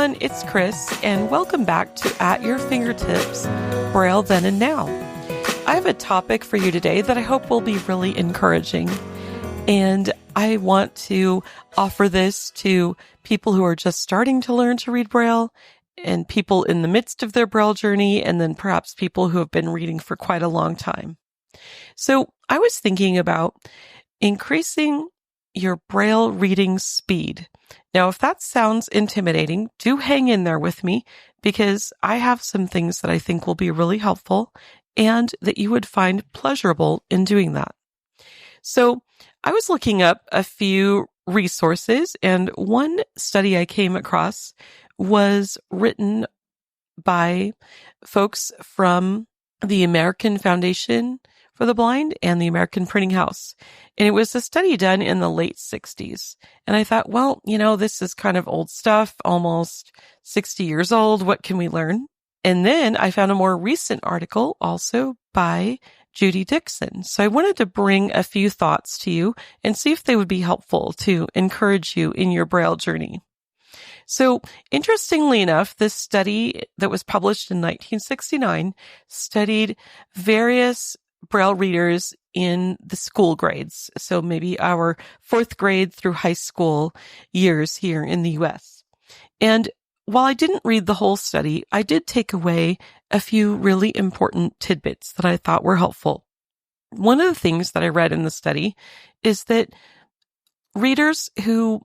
everyone, it's Chris, and welcome back to At Your Fingertips, Braille Then and Now. I have a topic for you today that I hope will be really encouraging, and I want to offer this to people who are just starting to learn to read Braille, and people in the midst of their Braille journey, and then perhaps people who have been reading for quite a long time. So I was thinking about increasing your Braille reading speed. Now, if that sounds intimidating, do hang in there with me because I have some things that I think will be really helpful and that you would find pleasurable in doing that. So I was looking up a few resources, and one study I came across was written by folks from the American Foundation for the Blind and the American Printing House. And it was a study done in the late 60s. And I thought, well, this is kind of old stuff, almost 60 years old. What can we learn? And then I found a more recent article also by Judy Dixon. So I wanted to bring a few thoughts to you and see if they would be helpful to encourage you in your Braille journey. So interestingly enough, this study that was published in 1969 studied various Braille readers in the school grades. So maybe our 4th grade through high school years here in the US. And while I didn't read the whole study, I did take away a few really important tidbits that I thought were helpful. One of the things that I read in the study is that readers who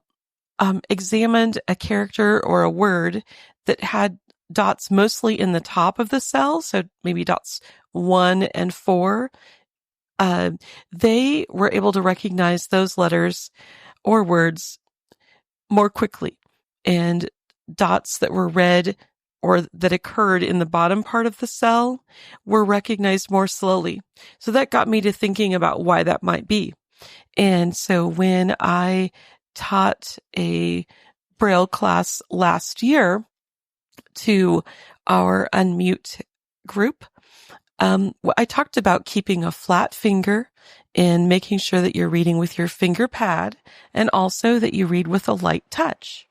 examined a character or a word that had dots mostly in the top of the cell, so maybe dots 1 and 4, they were able to recognize those letters or words more quickly. And dots that were red or that occurred in the bottom part of the cell were recognized more slowly. So that got me to thinking about why that might be. And so when I taught a Braille class last year to our Unmute group, I talked about keeping a flat finger and making sure that you're reading with your finger pad and also that you read with a light touch.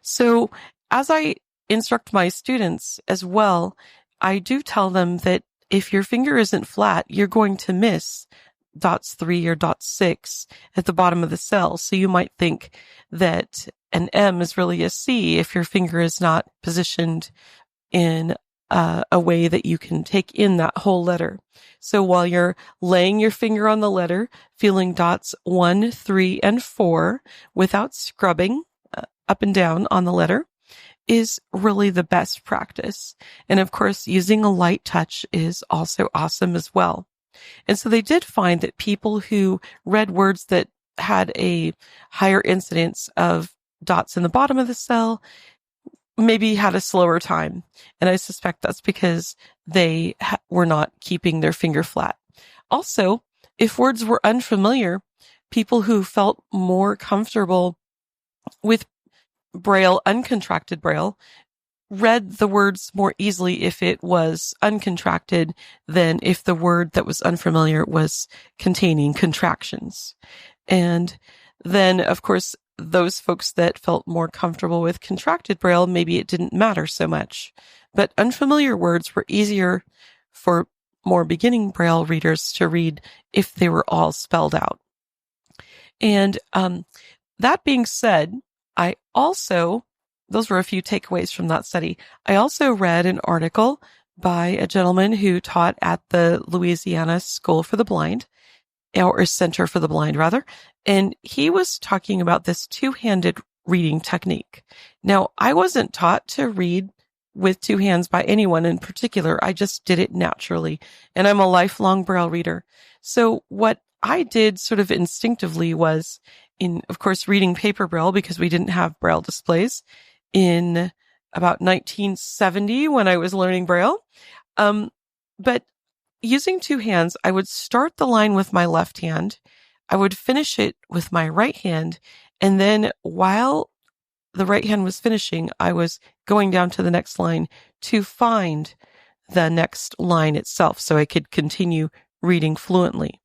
So as I instruct my students as well, I do tell them that if your finger isn't flat, you're going to miss dots 3 or dot 6 at the bottom of the cell. So you might think that an M is really a C if your finger is not positioned in a way that you can take in that whole letter. So while you're laying your finger on the letter, feeling dots 1, 3, and 4 without scrubbing up and down on the letter is really the best practice. And of course, using a light touch is also awesome as well. And so they did find that people who read words that had a higher incidence of dots in the bottom of the cell maybe had a slower time. And I suspect that's because they were not keeping their finger flat. Also, if words were unfamiliar, people who felt more comfortable with Braille, uncontracted Braille, read the words more easily if it was uncontracted than if the word that was unfamiliar was containing contractions. And then, of course, those folks that felt more comfortable with contracted Braille, maybe it didn't matter so much. But unfamiliar words were easier for more beginning Braille readers to read if they were all spelled out. And that being said, those were a few takeaways from that study. I also read an article by a gentleman who taught at the Louisiana School for the Blind, or Center for the Blind, rather. And he was talking about this two-handed reading technique. Now, I wasn't taught to read with two hands by anyone in particular. I just did it naturally. And I'm a lifelong Braille reader. So what I did sort of instinctively was, of course, reading paper Braille because we didn't have Braille displays in about 1970 when I was learning Braille. But using two hands, I would start the line with my left hand. I would finish it with my right hand. And then while the right hand was finishing, I was going down to the next line to find the next line itself so I could continue reading fluently.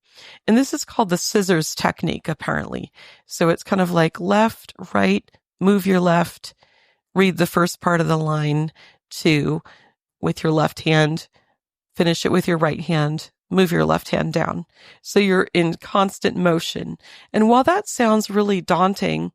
And this is called the scissors technique, apparently. So it's kind of like left, right, move your left, read the first part of the line to, with your left hand, finish it with your right hand, move your left hand down. So you're in constant motion. And while that sounds really daunting,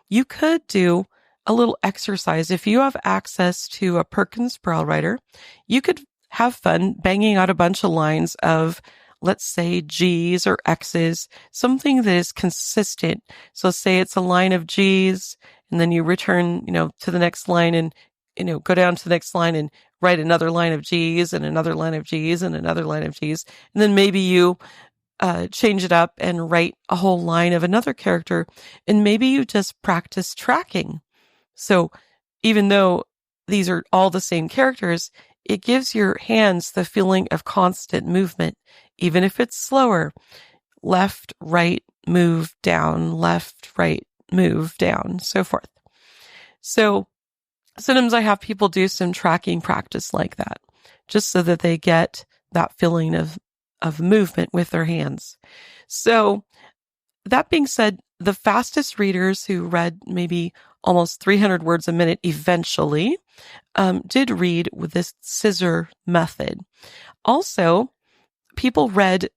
you could do a little exercise. If you have access to a Perkins Braille writer, you could have fun banging out a bunch of lines of, let's say, G's or X's, something that is consistent. So say it's a line of G's, and then you return, to the next line and, go down to the next line and write another line of G's and another line of G's and another line of G's. And then maybe you change it up and write a whole line of another character. And maybe you just practice tracking. So even though these are all the same characters, it gives your hands the feeling of constant movement, even if it's slower. Left, right, move down, left, right, move down, so forth. So sometimes I have people do some tracking practice like that, just so that they get that feeling of movement with their hands. So that being said, the fastest readers who read maybe almost 300 words a minute eventually did read with this scissor method. Also, people read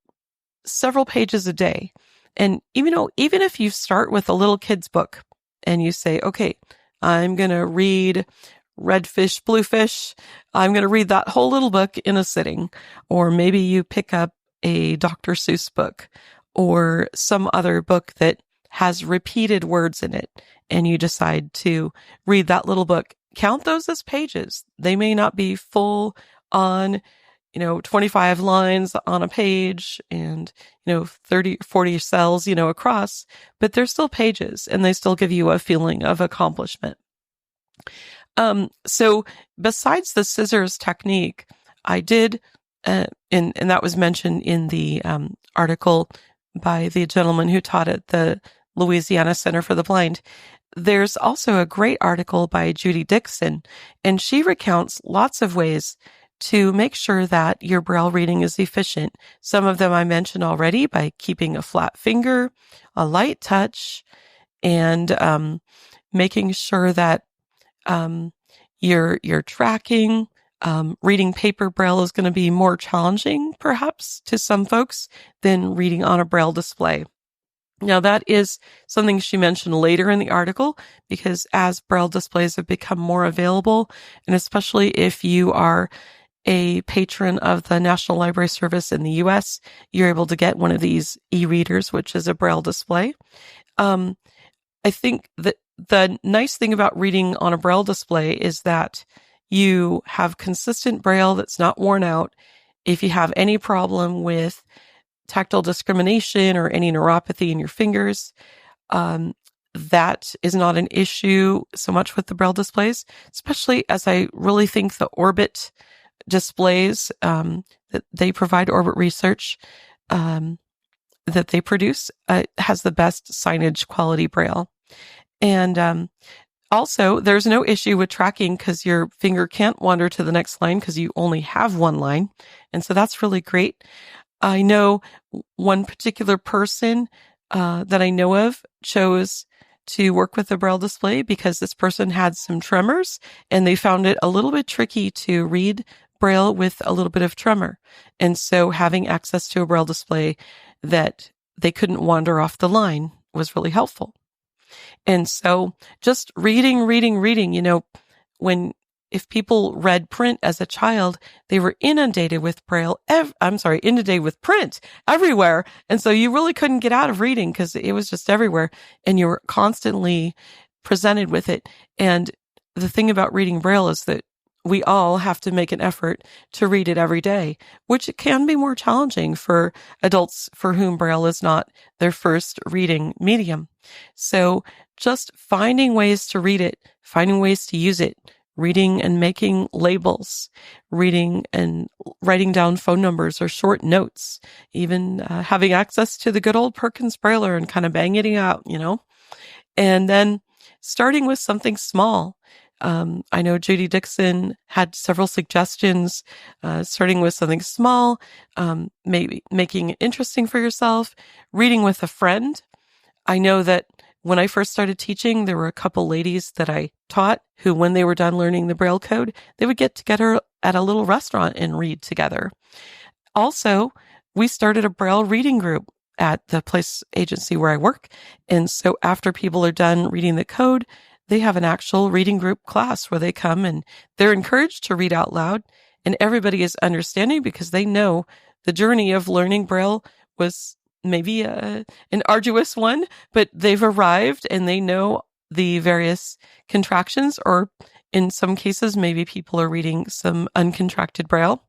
several pages a day. And even if you start with a little kid's book and you say, okay, I'm going to read Red Fish, Blue Fish. I'm going to read that whole little book in a sitting. Or maybe you pick up a Dr. Seuss book or some other book that has repeated words in it, and you decide to read that little book. Count those as pages. They may not be full on, 25 lines on a page and, 30, 40 cells, across, but they're still pages and they still give you a feeling of accomplishment. So besides the scissors technique, I did, and that was mentioned in the article by the gentleman who taught at the Louisiana Center for the Blind. There's also a great article by Judy Dixon, and she recounts lots of ways to make sure that your Braille reading is efficient. Some of them I mentioned already, by keeping a flat finger, a light touch, and making sure that you're tracking. Reading paper Braille is going to be more challenging, perhaps, to some folks than reading on a Braille display. Now, that is something she mentioned later in the article, because as Braille displays have become more available, and especially if you are a patron of the National Library Service in the U.S., you're able to get one of these e-readers, which is a Braille display. I think that the nice thing about reading on a Braille display is that you have consistent Braille that's not worn out. If you have any problem with tactile discrimination or any neuropathy in your fingers, that is not an issue so much with the Braille displays, especially as I really think the Orbit displays that they provide, Orbit Research, that they produce, has the best signage quality Braille. And also, there's no issue with tracking because your finger can't wander to the next line because you only have one line. And so that's really great. I know one particular person that I know of chose to work with the Braille display because this person had some tremors and they found it a little bit tricky to read Braille with a little bit of tremor. And so having access to a Braille display that they couldn't wander off the line was really helpful. And so just reading, if people read print as a child, they were inundated with Braille, inundated with print everywhere. And so you really couldn't get out of reading because it was just everywhere and you were constantly presented with it. And the thing about reading Braille is that we all have to make an effort to read it every day, which can be more challenging for adults for whom Braille is not their first reading medium. So just finding ways to read it, finding ways to use it, reading and making labels, reading and writing down phone numbers or short notes, even having access to the good old Perkins Brailler and kind of banging it out, and then starting with something small. I know Judy Dixon had several suggestions, starting with something small, maybe making it interesting for yourself, reading with a friend. I know that When I first started teaching, there were a couple ladies that I taught who, when they were done learning the Braille code, they would get together at a little restaurant and read together. Also, we started a Braille reading group at the place agency where I work. And so after people are done reading the code, they have an actual reading group class where they come and they're encouraged to read out loud. And everybody is understanding because they know the journey of learning Braille was maybe an arduous one, but they've arrived and they know the various contractions, or in some cases, maybe people are reading some uncontracted Braille,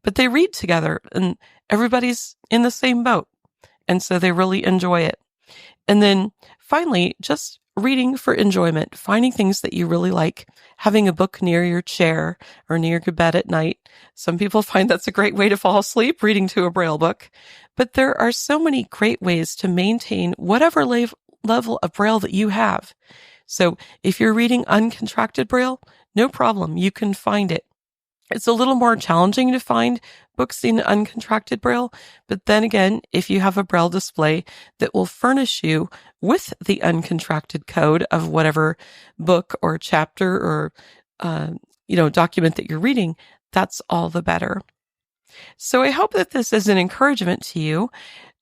but they read together and everybody's in the same boat. And so they really enjoy it. And then finally, just reading for enjoyment, finding things that you really like, having a book near your chair or near your bed at night. Some people find that's a great way to fall asleep, reading to a Braille book. But there are so many great ways to maintain whatever level of Braille that you have. So if you're reading uncontracted Braille, no problem, you can find it. It's a little more challenging to find books in uncontracted Braille, but then again, if you have a Braille display that will furnish you with the uncontracted code of whatever book or chapter or document that you're reading, that's all the better. So I hope that this is an encouragement to you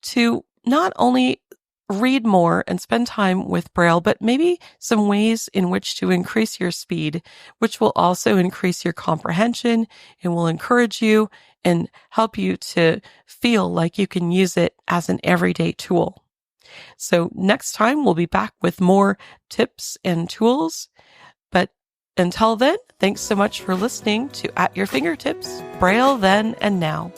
to not only read more and spend time with Braille, but maybe some ways in which to increase your speed, which will also increase your comprehension and will encourage you and help you to feel like you can use it as an everyday tool. So next time we'll be back with more tips and tools. But until then, thanks so much for listening to At Your Fingertips, Braille Then and Now.